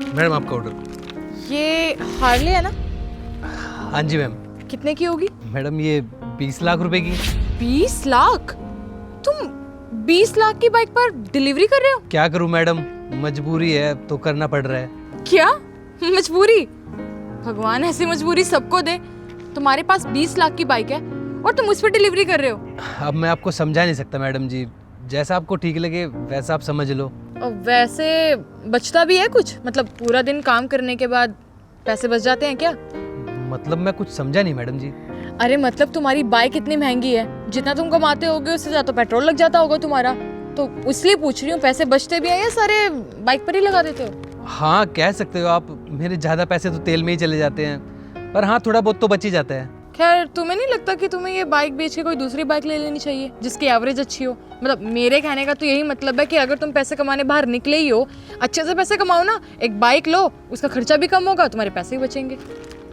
Madam आपका order. ये Harley है ना? हाँ जी मैम। कितने की होगी? मैडम ये 20 लाख रुपए की। 20 लाख? तुम 20 लाख की बाइक पर डिलीवरी कर रहे हो? क्या करूं मैडम, मजबूरी है तो करना पड़ रहा है। क्या मजबूरी? भगवान ऐसी मजबूरी सबको दे। तुम्हारे पास 20 लाख की बाइक है और तुम उस पर डिलीवरी कर रहे हो। अब मैं आपको समझा नहीं सकता मैडम जी, जैसा आपको ठीक लगे वैसा आप समझ लो। और वैसे बचता भी है कुछ? मतलब पूरा दिन काम करने के बाद पैसे बच जाते हैं क्या? मतलब मैं कुछ समझा नहीं मैडम जी। अरे मतलब तुम्हारी बाइक इतनी महंगी है, जितना तुम कमाते होगे उससे ज्यादा पेट्रोल लग जाता होगा तुम्हारा, तो इसलिए पूछ रही हूँ पैसे बचते भी हैं या सारे बाइक पर ही लगा देते हो? हाँ कह सकते हो आप, मेरे ज़्यादा पैसे तो तेल में ही चले जाते हैं, पर हाँ थोड़ा बहुत तो बच ही जाता है। खैर तुम्हें नहीं लगता कि तुम्हें ये बाइक बेच के कोई दूसरी बाइक ले लेनी चाहिए जिसकी एवरेज अच्छी हो? मतलब मेरे कहने का तो यही मतलब है कि अगर तुम पैसे कमाने बाहर निकले ही हो, अच्छे से पैसे कमाओ ना, एक बाइक लो, उसका खर्चा भी कम होगा, तुम्हारे पैसे भी बचेंगे।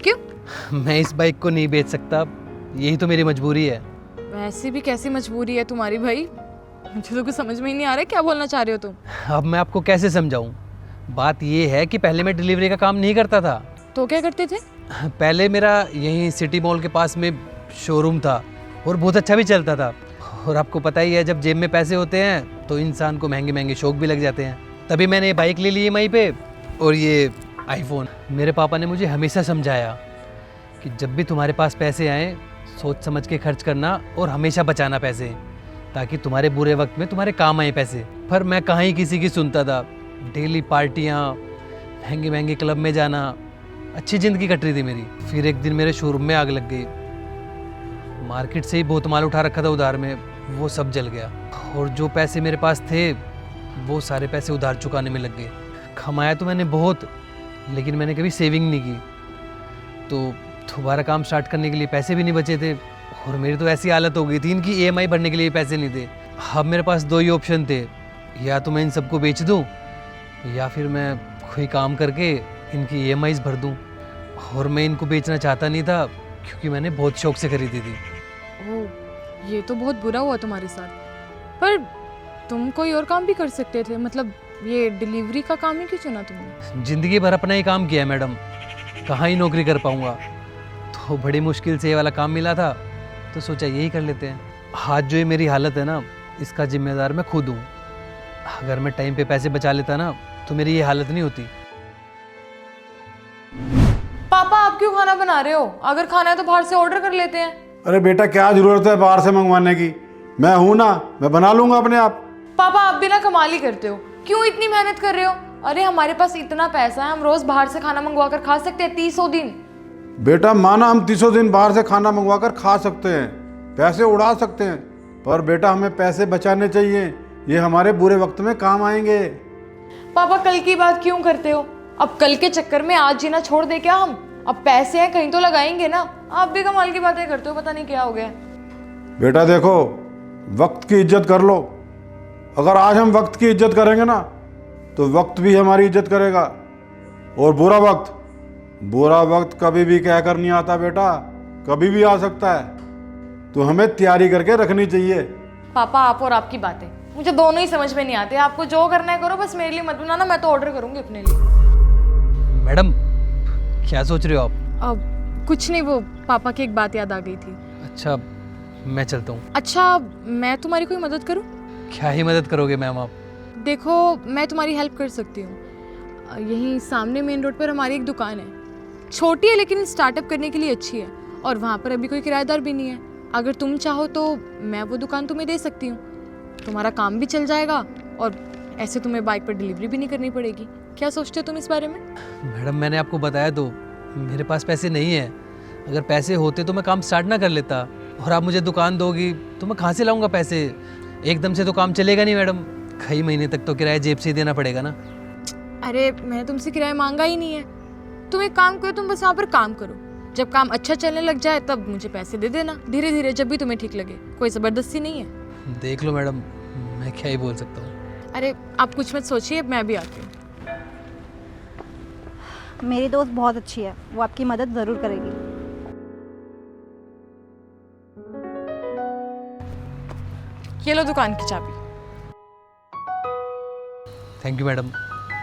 क्यों? मैं इस बाइक को नहीं बेच सकता, यही तो मेरी मजबूरी है। वैसे भी कैसी मजबूरी है तुम्हारी भाई? मुझे तो कुछ समझ में ही नहीं आ रहा है क्या बोलना चाह रहे हो तुम। अब मैं आपको कैसे समझाऊं? बात ये है कि पहले मैं डिलीवरी का काम नहीं करता था। तो क्या करते थे? पहले मेरा यहीं सिटी मॉल के पास में शोरूम था और बहुत अच्छा भी चलता था। और आपको पता ही है, जब जेब में पैसे होते हैं तो इंसान को महंगे महंगे शौक भी लग जाते हैं। तभी मैंने ये बाइक ले ली EMI पे और ये आईफोन। मेरे पापा ने मुझे हमेशा समझाया कि जब भी तुम्हारे पास पैसे आए सोच समझ के खर्च करना और हमेशा बचाना पैसे, ताकि तुम्हारे बुरे वक्त में तुम्हारे काम आए पैसे। पर मैं कहाँ ही किसी की सुनता था। डेली पार्टियाँ, महंगे महंगे क्लब में जाना, अच्छी ज़िंदगी कट रही थी मेरी। फिर एक दिन मेरे शोरूम में आग लग गई। मार्केट से ही बहुत माल उठा रखा था उधार में, वो सब जल गया। और जो पैसे मेरे पास थे वो सारे पैसे उधार चुकाने में लग गए। कमाया तो मैंने बहुत, लेकिन मैंने कभी सेविंग नहीं की, तो दोबारा काम स्टार्ट करने के लिए पैसे भी नहीं बचे थे। और मेरी तो ऐसी हालत हो गई थी, इनकी EMI भरने के लिए पैसे नहीं थे। अब मेरे पास दो ही ऑप्शन थे, या तो मैं इन सबको बेच दूँ या फिर मैं कोई काम करके इनकी EMIs भर दूँ। और मैं इनको बेचना चाहता नहीं था क्योंकि मैंने बहुत शौक से खरीदी थी। ओह, ये तो बहुत बुरा हुआ तुम्हारे साथ। पर तुम कोई और काम भी कर सकते थे, मतलब ये डिलीवरी का काम ही क्यों चुना तुमने? ज़िंदगी भर अपना ही काम किया है मैडम, कहाँ ही नौकरी कर पाऊँगा। तो बड़ी मुश्किल से ये वाला काम मिला था, तो सोचा यही कर लेते हैं। आज जो ये मेरी हालत है ना, इसका जिम्मेदार मैं खुद हूँ। अगर मैं टाइम पे पैसे बचा लेता ना तो मेरी ये हालत नहीं होती। पापा आप क्यों खाना बना रहे हो? अगर खाना है तो बाहर से ऑर्डर कर लेते हैं। अरे बेटा क्या जरूरत है बाहर से मंगवाने की, मैं हूं ना, मैं बना लूंगा अपने आप। पापा आप भी ना कमाल ही करते हो, क्यों इतनी मेहनत कर रहे हो? अरे हमारे पास इतना पैसा है, हम रोज बाहर से खाना मंगवा कर खा सकते हैं 30 दिन। बेटा माना हम 30 दिन बाहर से खाना मंगवा कर खा सकते हैं, पैसे उड़ा सकते हैं, पर बेटा हमें पैसे बचाने चाहिए, ये हमारे बुरे वक्त में काम आएंगे। पापा कल की बात क्यों करते हो? अब कल के चक्कर में आज जीना छोड़ दे क्या हम? अब पैसे हैं कहीं तो लगाएंगे ना। आप भी कमाल की बातें करते हो, पता नहीं क्या हो गया। बेटा देखो, वक्त की इज्जत कर लो। अगर आज हम वक्त की इज्जत करेंगे ना तो वक्त भी हमारी इज्जत करेगा। और बुरा वक्त कभी भी कहकर नहीं आता बेटा, कभी भी आ सकता है, तो हमें तैयारी करके रखनी चाहिए। पापा आप और आपकी बातें मुझे दोनों ही समझ में नहीं आते। आपको जो करना है करो, बस मेरे लिए मत बनाना, मैं तो ऑर्डर करूंगी अपने लिए। मैडम क्या सोच रहे हो आप? अब कुछ नहीं, वो पापा की एक बात याद आ गई थी। अच्छा मैं चलता हूँ। अच्छा मैं तुम्हारी कोई मदद करूं? क्या ही मदद करोगे मैम आप? देखो मैं तुम्हारी हेल्प कर सकती हूँ। यहीं सामने मेन रोड पर हमारी एक दुकान है, छोटी है लेकिन स्टार्टअप करने के लिए अच्छी है, और वहाँ पर अभी कोई किराएदार भी नहीं है। अगर तुम चाहो तो मैं वो दुकान तुम्हें दे सकती हूँ, तुम्हारा काम भी चल जाएगा और ऐसे तुम्हें बाइक पर डिलीवरी भी नहीं करनी पड़ेगी। क्या सोचते हो तुम इस बारे में? मैडम मैंने आपको बताया तो, मेरे पास पैसे नहीं है। अगर पैसे होते तो मैं काम स्टार्ट ना कर लेता, और आप मुझे दुकान दोगी तो मैं कहाँ से लाऊंगा पैसे? एकदम से तो काम चलेगा नहीं मैडम, कई महीने तक तो किराया जेब से ही देना पड़ेगा ना। अरे मैंने तुमसे किराया मांगा ही नहीं है। तुम एक काम करो, तुम बस वहाँ पर काम करो, जब काम अच्छा चलने लग जाए तब मुझे पैसे दे देना, धीरे धीरे जब भी तुम्हें ठीक लगे। कोई ज़बरदस्ती नहीं है। देख लो मैडम, मैं क्या ही बोल सकता हूँ। अरे आप कुछ मत सोचिए, मैं भी आती हूँ। मेरी दोस्त बहुत अच्छी है, वो आपकी मदद ज़रूर करेगी। ये लो दुकान की चाबी। Thank you madam.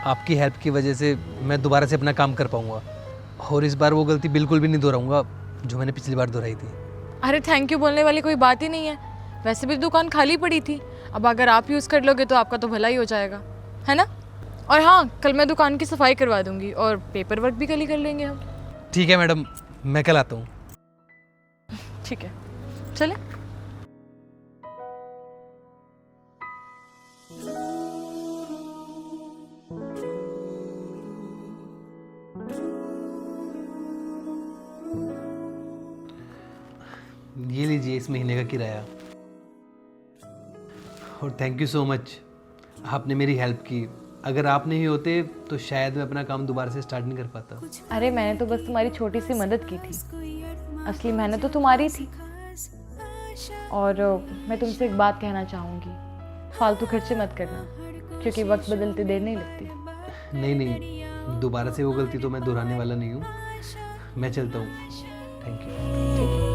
आपकी हेल्प की वजह से मैं दोबारा से अपना काम कर पाऊँगा और इस बार वो गलती बिल्कुल भी नहीं दोहराऊंगा जो मैंने पिछली बार दोहराई थी। अरे थैंक यू बोलने वाली कोई बात ही नहीं है, वैसे भी दुकान खाली पड़ी थी, अब अगर आप यूज़ कर लोगे तो आपका तो भला ही हो जाएगा, है ना। और हाँ, कल मैं दुकान की सफाई करवा दूंगी और पेपर वर्क भी कल ही कर लेंगे हम। ठीक है मैडम, मैं कल आता हूँ। ठीक है, चले। ये लीजिए इस महीने का किराया और थैंक यू सो मच, आपने मेरी हेल्प की। अगर आप नहीं होते तो शायद मैं अपना काम दोबारा से स्टार्ट नहीं कर पाता। अरे मैंने तो बस तुम्हारी छोटी सी मदद की थी, असली मेहनत तो तुम्हारी थी। और मैं तुमसे एक बात कहना चाहूँगी, फालतू खर्चे मत करना क्योंकि वक्त बदलते देर नहीं लगती। नहीं नहीं, दोबारा से वो गलती तो मैं दोहराने वाला नहीं हूँ। मैं चलता हूँ। Thank you. ठीक है।